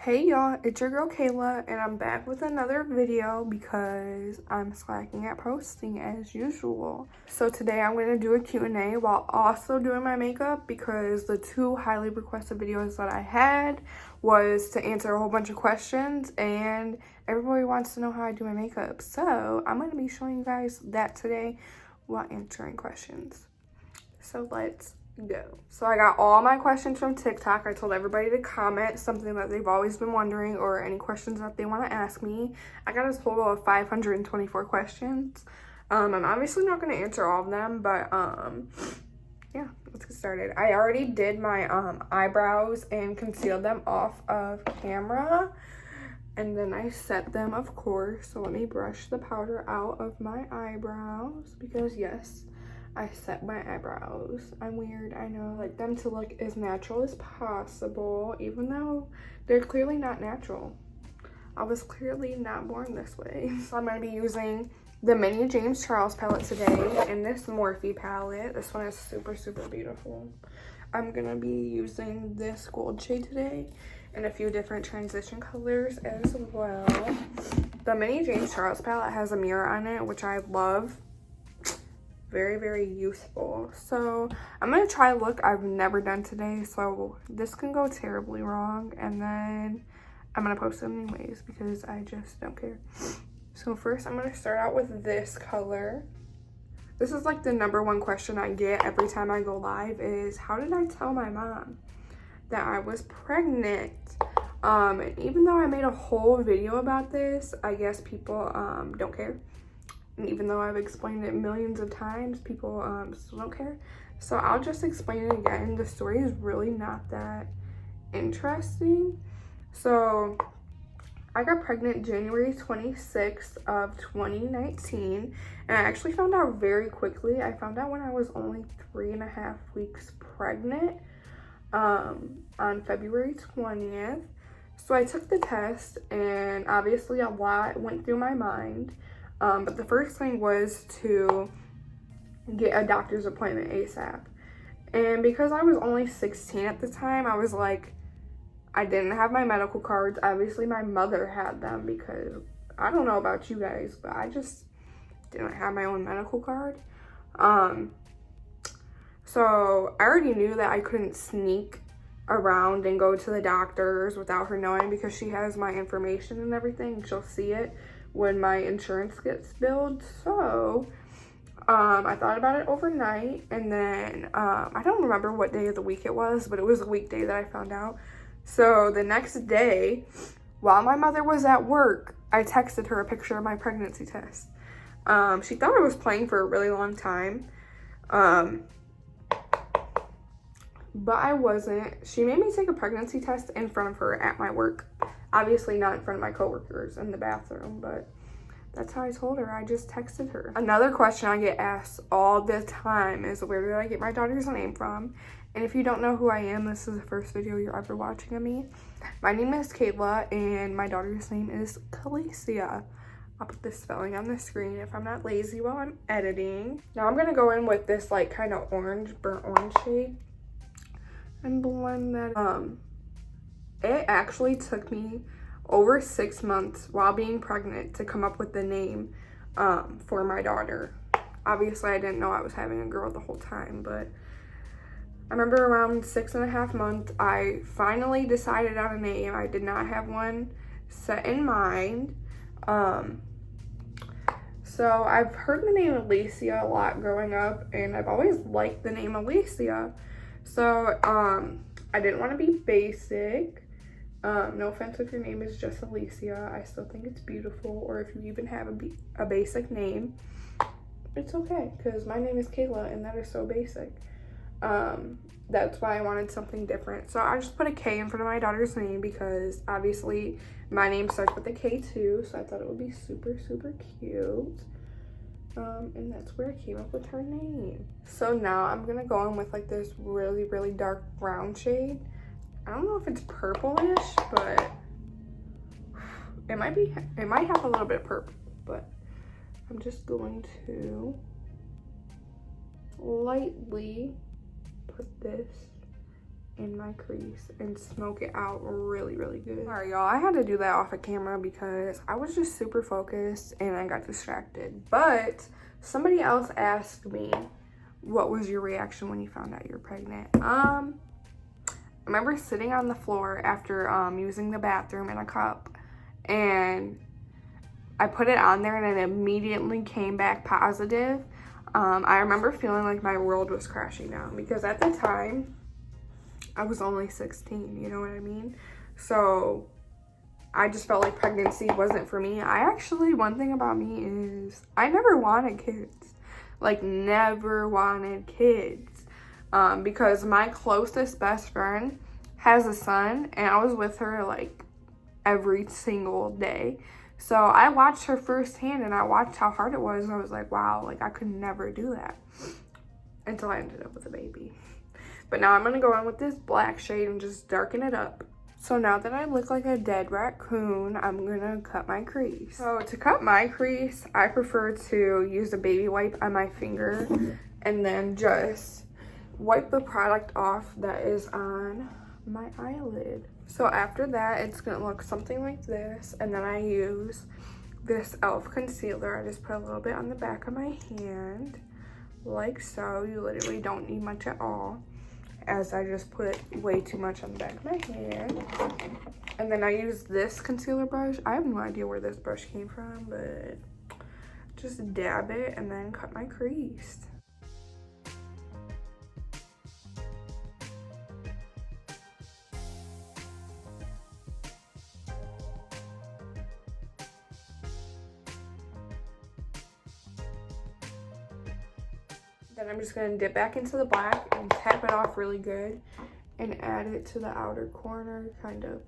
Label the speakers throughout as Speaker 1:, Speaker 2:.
Speaker 1: Hey y'all, it's your girl Kayla, and I'm back with another video because I'm slacking at posting as usual. So today I'm going to do a Q&A while also doing my makeup because the two highly requested videos that I had was to answer a whole bunch of questions and everybody wants to know how I do my makeup. So I'm going to be showing you guys that today while answering questions. So let's go. So I got all my questions from TikTok. I told everybody to comment something that they've always been wondering or any questions that they want to ask me. I got a total of 524 questions. I'm obviously not going to answer all of them, but yeah, let's get started. I already did my eyebrows and concealed them off of camera. And then I set them, of course. So let me brush the powder out of my eyebrows because yes, I set my eyebrows. I'm weird, I know. I like them to look as natural as possible, even though they're clearly not natural. I was clearly not born this way. So I'm going to be using the Mini James Charles palette today in this Morphe palette. This one is super, super beautiful. I'm going to be using this gold shade today and a few different transition colors as well. The Mini James Charles palette has a mirror on it, which I love. Very, very useful. So I'm gonna try a look I've never done today, so this can go terribly wrong, and then I'm gonna post it anyways because I just don't care. So first I'm gonna start out with this color. This is like the #1 question I get every time I go live is, how did I tell my mom that I was pregnant? And even though I made a whole video about this, I guess people don't care. And even though I've explained it millions of times, people still don't care. So I'll just explain it again. The story is really not that interesting. So I got pregnant January 26th of 2019. And I actually found out very quickly. I found out when I was only 3.5 weeks pregnant on February 20th. So I took the test and obviously a lot went through my mind. But the first thing was to get a doctor's appointment ASAP. And because I was only 16 at the time, I was like, I didn't have my medical cards. Obviously, my mother had them because I don't know about you guys, but I just didn't have my own medical card. So I already knew that I couldn't sneak around and go to the doctors without her knowing because she has my information and everything. She'll see it when my insurance gets billed. So I thought about it overnight, and then I don't remember what day of the week it was, but it was a weekday that I found out. So the next day, while my mother was at work, I texted her a picture of my pregnancy test. She thought I was playing for a really long time, but I wasn't. She made me take a pregnancy test in front of her at my work. Obviously not in front of my coworkers in the bathroom, but that's how I told her. I just texted her. Another question I get asked all the time is, where did I get my daughter's name from? And if you don't know who I am, this is the first video you're ever watching of me. My name is Kayla, and my daughter's name is Kalicia. I'll put the spelling on the screen if I'm not lazy while I'm editing. Now I'm gonna go in with this like kind of orange, burnt orange shade and blend that. It actually took me over 6 months while being pregnant to come up with the name for my daughter. Obviously, I didn't know I was having a girl the whole time, but I remember around 6.5 months, I finally decided on a name. I did not have one set in mind. So I've heard the name Alicia a lot growing up, and I've always liked the name Alicia. So I didn't want to be basic. No offense if your name is just Alicia. I still think it's beautiful. Or if you even have a basic name, it's okay. Because my name is Kayla and that is so basic. That's why I wanted something different. So I just put a K in front of my daughter's name because obviously my name starts with a K too. So I thought it would be super, super cute. And that's where I came up with her name. So now I'm going to go in with like this really, really dark brown shade. I don't know if it's purplish, but it might have a little bit of purple, but I'm just going to lightly put this in my crease and smoke it out really, really good. All right, y'all, I had to do that off of camera because I was just super focused and I got distracted. But somebody else asked me, what was your reaction when you found out you're pregnant? I remember sitting on the floor after using the bathroom in a cup, and I put it on there and it immediately came back positive. I remember feeling like my world was crashing down because at the time I was only 16, you know what I mean? So I just felt like pregnancy wasn't for me. One thing about me is I never wanted kids. Like, never wanted kids. Because my closest best friend has a son and I was with her like every single day. So I watched her firsthand and I watched how hard it was. And I was like, wow, like I could never do that until I ended up with a baby. But now I'm going to go in with this black shade and just darken it up. So now that I look like a dead raccoon, I'm going to cut my crease. So to cut my crease, I prefer to use a baby wipe on my finger and then just wipe the product off that is on my eyelid. So after that, it's going to look something like this. And then I use this e.l.f. concealer. I just put a little bit on the back of my hand, like so. You literally don't need much at all, as I just put way too much on the back of my hand. And then I use this concealer brush. I have no idea where this brush came from, but just dab it and then cut my crease. Then I'm just gonna dip back into the black and tap it off really good and add it to the outer corner, kind of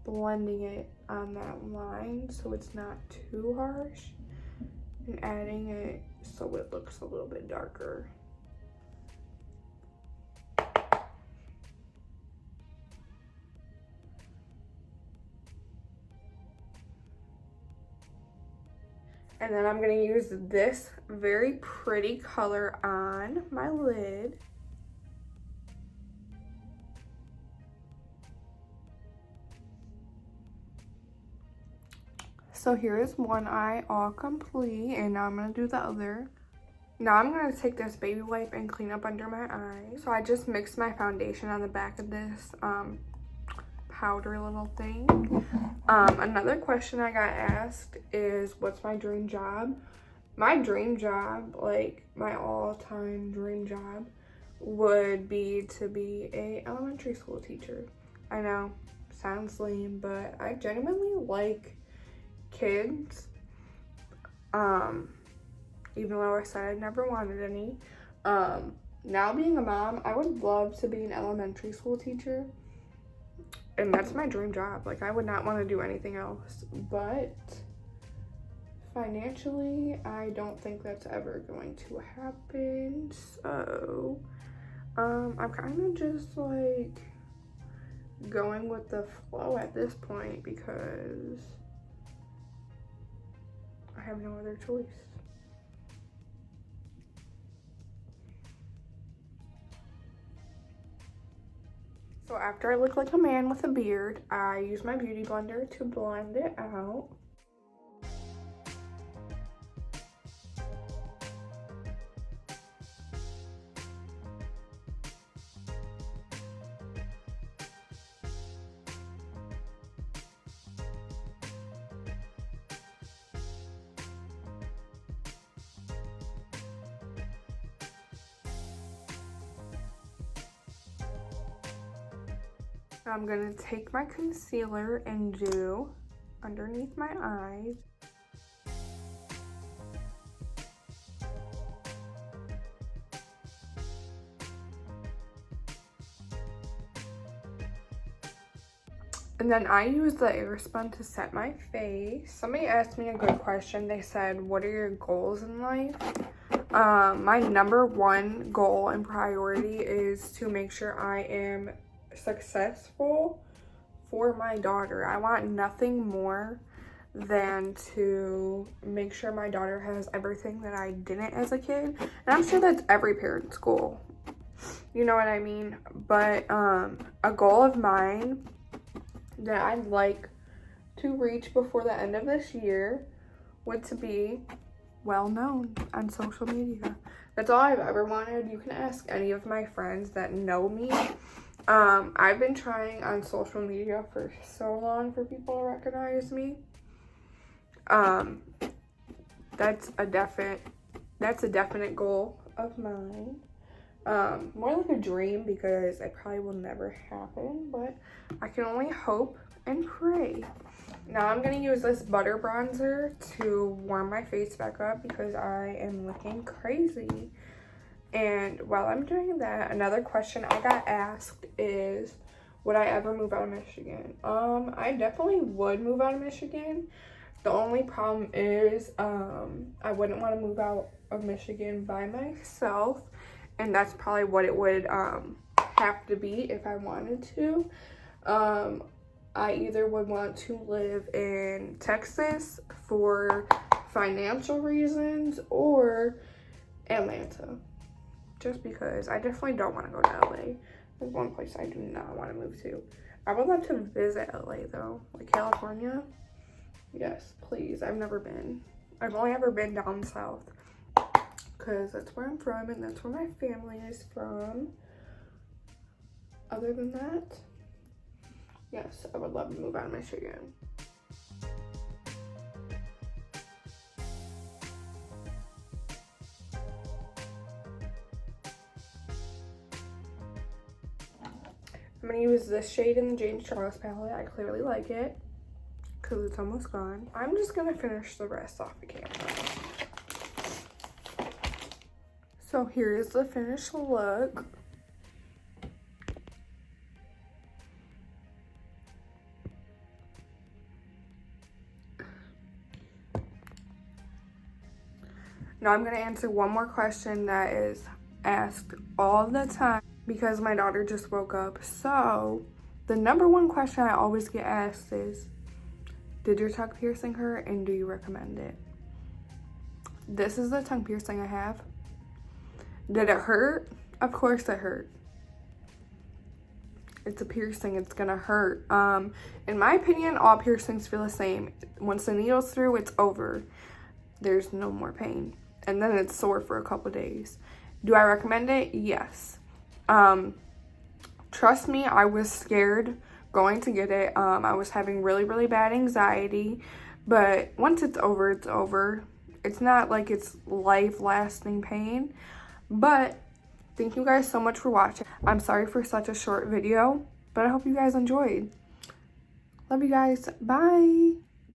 Speaker 1: blending it on that line so it's not too harsh, and adding it so it looks a little bit darker. And then I'm going to use this very pretty color on my lid. So here is one eye all complete, and now I'm going to do the other. Now I'm going to take this baby wipe and clean up under my eyes. So I just mixed my foundation on the back of this powder little thing. Another question I got asked is, what's my dream job? My dream job, like my all-time dream job, would be to be a elementary school teacher. I know, sounds lame, but I genuinely like kids. Even though I said I never wanted any. Now being a mom, I would love to be an elementary school teacher. And that's my dream job. Like, I would not want to do anything else. But financially, I don't think that's ever going to happen. So, I'm kind of just like going with the flow at this point because I have no other choice. So after I look like a man with a beard, I use my beauty blender to blend it out. I'm gonna take my concealer and do underneath my eyes. And then I use the Airspun to set my face. Somebody asked me a good question. They said, what are your goals in life? My number one goal and priority is to make sure I am successful for my daughter. I want nothing more than to make sure my daughter has everything that I didn't as a kid. And I'm sure that's every parent's goal. You know what I mean? But a goal of mine that I'd like to reach before the end of this year would to be well known on social media. That's all I've ever wanted. You can ask any of my friends that know me. I've been trying on social media for so long for people to recognize me. That's a definite goal of mine. More like a dream because it probably will never happen, but I can only hope and pray. Now I'm gonna use this butter bronzer to warm my face back up because I am looking crazy. And while I'm doing that, another question I got asked is, would I ever move out of Michigan? I definitely would move out of Michigan. The only problem is I wouldn't want to move out of Michigan by myself, and that's probably what it would have to be if I wanted to. I either would want to live in Texas for financial reasons or Atlanta, just because I definitely don't want to go to LA. There's one place I do not want to move to. I would love to visit LA though, like California. Yes, please. I've never been. I've only ever been down south because that's where I'm from and that's where my family is from. Other than that, yes, I would love to move out of Michigan. I'm going to use this shade in the James Charles palette. I clearly like it because it's almost gone. I'm just going to finish the rest off the camera. So here's the finished look. Now I'm going to answer one more question that is asked all the time because my daughter just woke up. So the number one question I always get asked is, did your tongue piercing hurt and do you recommend it? This is the tongue piercing I have. Did it hurt? Of course it hurt. It's a piercing, it's gonna hurt. In my opinion, all piercings feel the same. Once the needle's through, it's over. There's no more pain. And then it's sore for a couple days. Do I recommend it? Yes. Trust me, I was scared going to get it. I was having really, really bad anxiety. But once it's over, it's over. It's not like it's life-lasting pain. But thank you guys so much for watching. I'm sorry for such a short video, but I hope you guys enjoyed. Love you guys. Bye.